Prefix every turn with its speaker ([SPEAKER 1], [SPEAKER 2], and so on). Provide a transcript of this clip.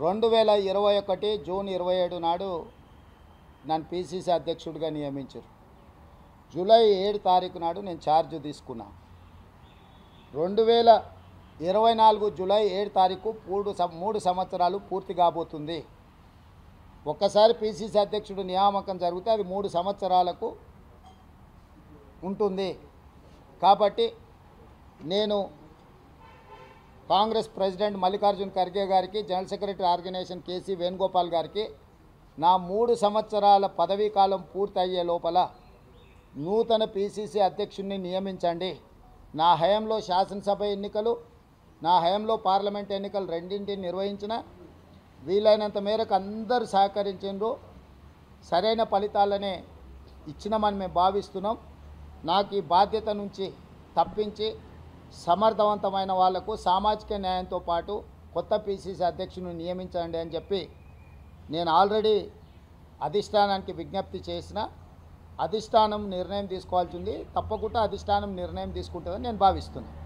[SPEAKER 1] 2021 June 27 నాడు నన్ను PCC అధ్యక్షుడిగా నియమించారు. జూలై 7 తారీఖు నాడు నేను ఛార్జ్ తీసుకున్నా. 2024 జూలై 7 తారీఖు 3 సంవత్సరాలు పూర్తి కాబోతుంది. ఒక్కసారి పిసిసి అధ్యక్షుడు నియామకం జరిగితే అది 3 సంవత్సరాలకు ఉంటుంది. కాబట్టి నేను కాంగ్రెస్ ప్రెసిడెంట్ మల్లికార్జున్ ఖర్గే గారికి, general secretary organization KC Venugopal గారికి నా 3 సంవత్సరాల పదవీ కాలం పూర్తయ్యే లోపల నూతన పిసిసి అధ్యక్షుడిని నియమించండి. నా హయాంలో శాసనసభ ఎన్నికలు, నా హయాంలో పార్లమెంట్ ఎన్నికలు రెండింటిని నిర్వహించిన, వీలైనంత మేరకు అందరూ సహకరించిండ్రు. సరైన ఫలితాలనే ఇచ్చినామని మేము భావిస్తున్నాం. నాకు ఈ బాధ్యత నుంచి తప్పించి సమర్థవంతమైన వాళ్లకు సామాజిక న్యాయంతో పాటు కొత్త పిసిసి అధ్యక్షుడిని నియమించండి అని చెప్పి నేను ఆల్రెడీ అధిష్టానానికి విజ్ఞప్తి చేసిన. అధిష్టానం నిర్ణయం తీసుకోవాల్సింది, తప్పకుండా అధిష్టానం నిర్ణయం తీసుకుంటుందని నేను భావిస్తున్నాను.